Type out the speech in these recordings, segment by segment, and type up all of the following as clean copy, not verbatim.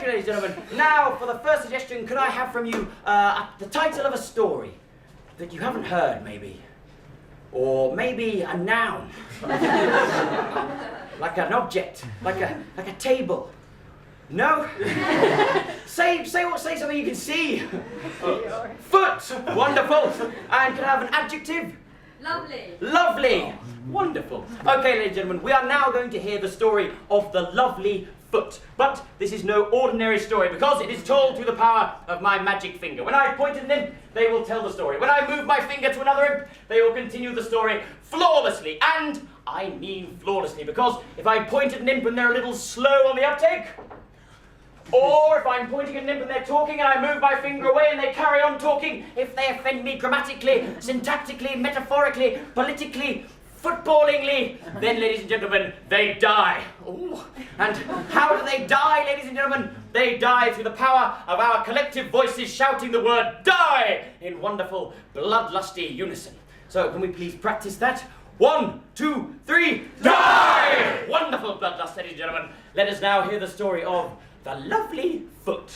you, ladies and gentlemen. Now, for the first suggestion, could I have from you the title of a story that you haven't heard, maybe? Or maybe a noun. Like an object, like a table. No? say something you can see. Foot. Wonderful. And can I have an adjective? Lovely. Lovely. Wonderful. Okay, ladies and gentlemen, we are now going to hear the story of the lovely foot. But this is no ordinary story because it is told through the power of my magic finger. When I point at an imp, they will tell the story. When I move my finger to another imp, they will continue the story flawlessly. And I mean flawlessly, because if I point at an imp and they're a little slow on the uptake, or if I'm pointing at an imp and they're talking and I move my finger away and they carry on talking, if they offend me grammatically, syntactically, metaphorically, politically, footballingly, then, ladies and gentlemen, they die. Ooh. And how do they die, ladies and gentlemen? They die through the power of our collective voices shouting the word die in wonderful, bloodlusty unison. So, can we please practice that? 1, 2, 3, die! Wonderful bloodlust, ladies and gentlemen. Let us now hear the story of the lovely foot.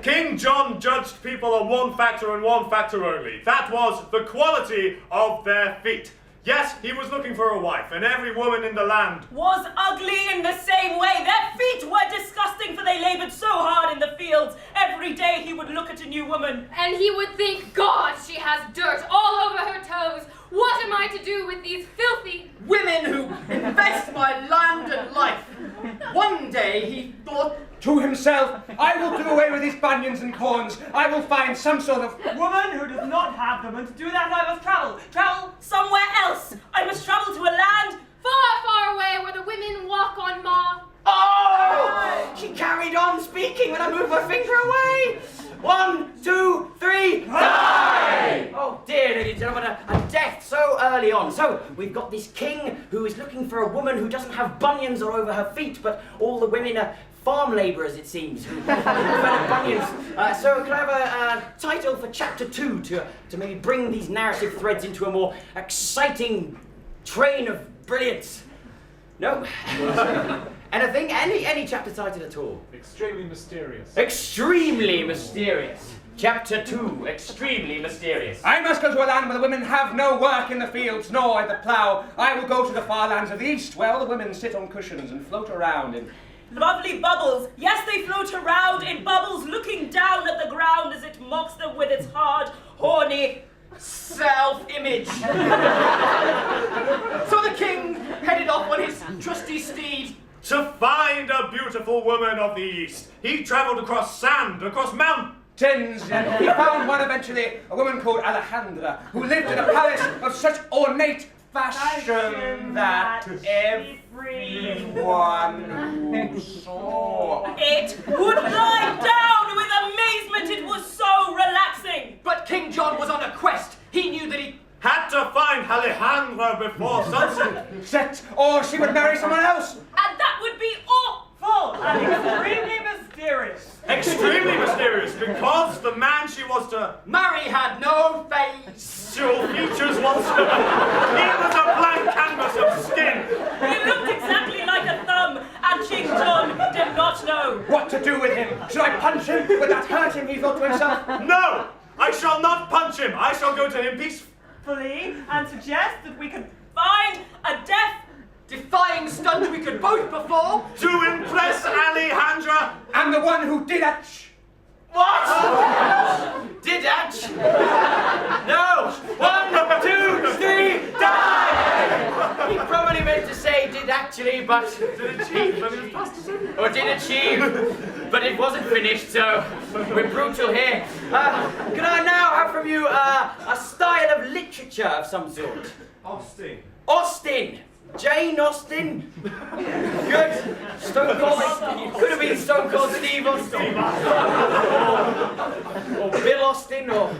King John judged people on one factor and one factor only. That was the quality of their feet. Yes, he was looking for a wife, and every woman in the land was ugly in the same way. Their feet were disgusting, for they laboured so hard in the fields. Every day he would look at a new woman. And he would think, God, she has dirt all over her toes. What am I to do with these filthy women who invest my land and life? One day he thought to himself, I will do away with these bunions and corns. I will find some sort of woman who does not have them, and to do that I must travel somewhere else. I must travel to a land far, far away where the women walk on moss. Oh! She carried on speaking when I moved my finger away. 1, 2, 3, die! Oh dear, ladies and gentlemen, a death so early on. So, we've got this king who is looking for a woman who doesn't have bunions all over her feet, but all the women are farm labourers, it seems, who develop bunions. So, could I have a title for chapter 2 to maybe bring these narrative threads into a more exciting train of brilliance? No? Anything? Any chapter title at all? Extremely mysterious. Extremely mysterious. Chapter 2, extremely mysterious. I must go to a land where the women have no work in the fields, nor at the plough. I will go to the far lands of the east, where all the women sit on cushions and float around in lovely bubbles. Yes, they float around in bubbles, looking down at the ground as it mocks them with its hard, horny self-image. So the king headed off on his trusty steed to find a beautiful woman of the East. He travelled across sand, across mountains, and he found one eventually, a woman called Alejandra, who lived in a palace of such ornate fashion that everyone who saw it would lie down with amazement. It was so relaxing. But King John was on a quest. He knew that he had to find Alejandra before sunset, or she would marry someone else. And that would be awful and extremely mysterious. Extremely mysterious, because the man she was to marry had no facial features whatsoever. He was a blank canvas of skin. He looked exactly like a thumb, and King John did not know what to do with him. Should I punch him? Would that hurt him? He thought to himself. No, I shall not punch him. I shall go to him peacefully and suggest that we could find a death-defying stunt we could both perform to impress Alejandra. And the one who did it. What? Did it? No. 1, 2, 3, die! He probably meant to say did actually, but did achieve. Or did achieve, but it wasn't finished, so we're brutal here. Can I now have from you a style of literature of some sort? Austin. Austin! Jane Austen? Good. Stone Cold. Could have been Stone Cold Steve Austin. Or Bill Austin, or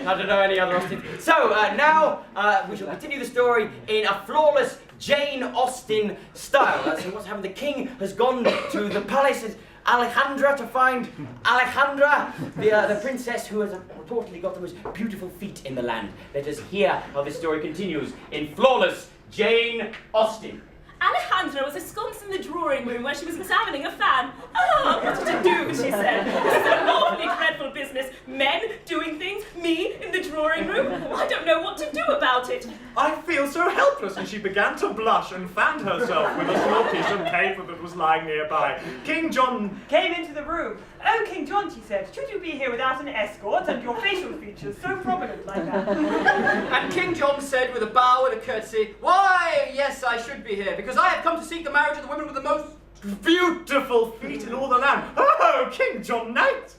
I don't know any other Austin. So now we shall continue the story in a flawless Jane Austen style. So what's happened? The king has gone to the palace of Alejandra to find Alejandra, the princess who has reportedly got the most beautiful feet in the land. Let us hear how this story continues in flawless Jane Austen. Alejandra was ensconced in the drawing room where she was examining a fan. Ah, what to do, she said. This is an awfully dreadful business. Men doing things, me in the drawing room. I don't know what to do about it. I feel so helpless, and she began to blush and fanned herself with a small piece of paper that was lying nearby. King John came into the room. Oh, King John, she said, should you be here without an escort and your facial features so prominent like that? And King John said with a bow and a curtsy, "Why, yes, I should be here, because I have come to seek the marriage of the women with the most beautiful feet in all the land. Oh, King John Knight!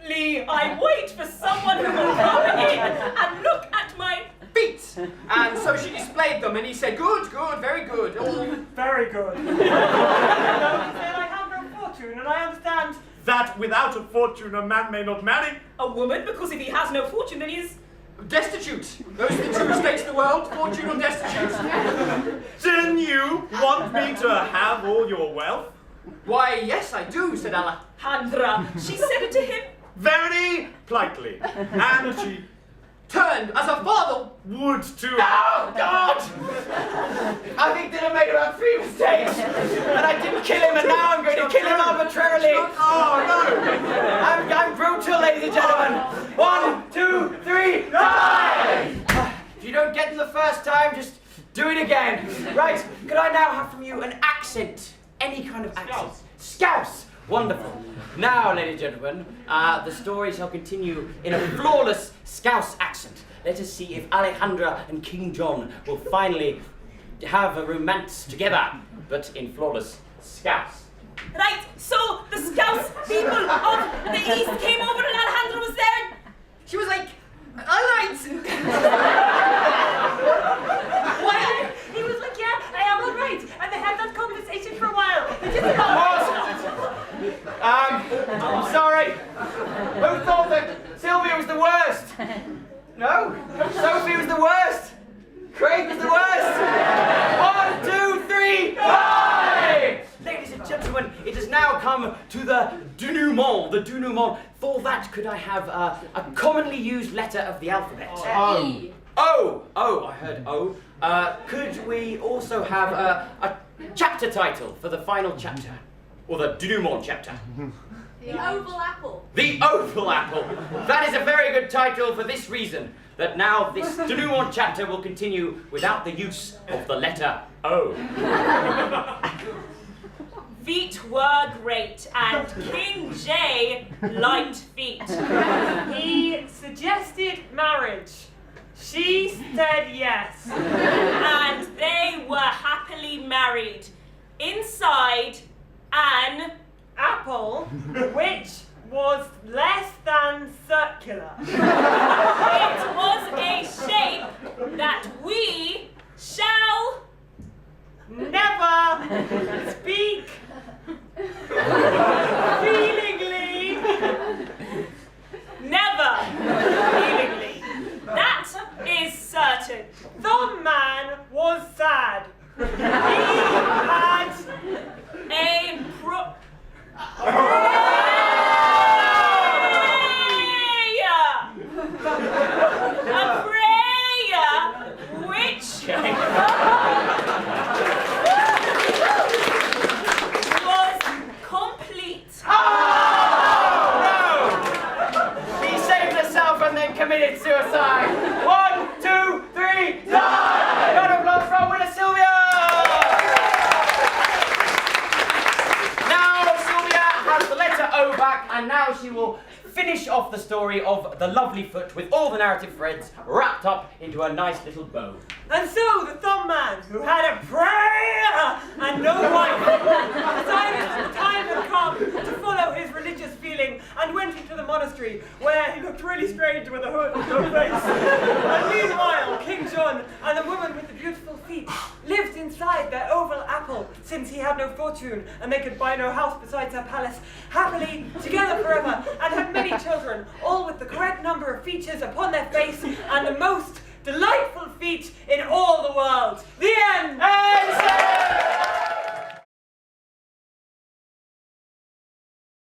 Lee, I wait for someone who will come in and look at my feet." And so she displayed them, and he said, "Good, good, very good." All very good. No, he said, "I have no fortune, and I understand that without a fortune a man may not marry a woman, because if he has no fortune, then he is destitute. Those are the two states of the world, fortune and destitute. Then you want me to have all your wealth? Why, yes, I do, said Alejandra. She said it to him very politely, and she turned as her father would to. Oh, God! I think that I made about 3 mistakes, and I didn't kill him, and now I'm going to kill him arbitrarily. Oh, no! I'm brutal, ladies and gentlemen. 1, 2, 3, die! If you don't get them the first time, just do it again. Right, could I now have from you an accent? Any kind of accent? Scouse! Wonderful. Now, ladies and gentlemen, the story shall continue in a flawless Scouse accent. Let us see if Alejandra and King John will finally have a romance together, but in flawless Scouse. Right, so the Scouse people of the East came over and Alejandra was there. She was like, all right. Why? He was like, yeah, I am all right. And they had that conversation for a while. I'm sorry. Who thought that Sylvia was the worst? No? Sophie was the worst? Craig was the worst? 1, 2, 3, die! Ladies and gentlemen, it has now come to the denouement. The denouement. For that, could I have a commonly used letter of the alphabet? E. O. Oh, I heard O. Could we also have a chapter title for the final chapter? Or the denouement chapter? The Oval Apple. The Oval Apple. That is a very good title for this reason, that now this denouement chapter will continue without the use of the letter O. Feet were great, and King J liked feet. He suggested marriage. She said yes. And they were happily married inside an apple, which was less than circular. It was a shape that we shall never speak feelingly. Never feelingly. That is certain. The man was sad. He had a prayer which was complete. Oh, no! He saved herself and then committed suicide. 1, 2, 3, die! Round of applause for winner Sylvia! Now Sylvia has the letter O back, and now she will finish off the story of the lovely foot with all the narrative threads wrapped up into a nice little bow. And so the thumb man, who had a prayer and no wife, decided that the time had come to follow his religious feeling and went into the monastery, where he looked really strange with a hood and no face. And meanwhile, King John and the woman with the beautiful feet lived inside their oval apple, since he had no fortune and they could buy no house besides her palace, happily together forever, and had many children, all with the correct number of features upon their face and the most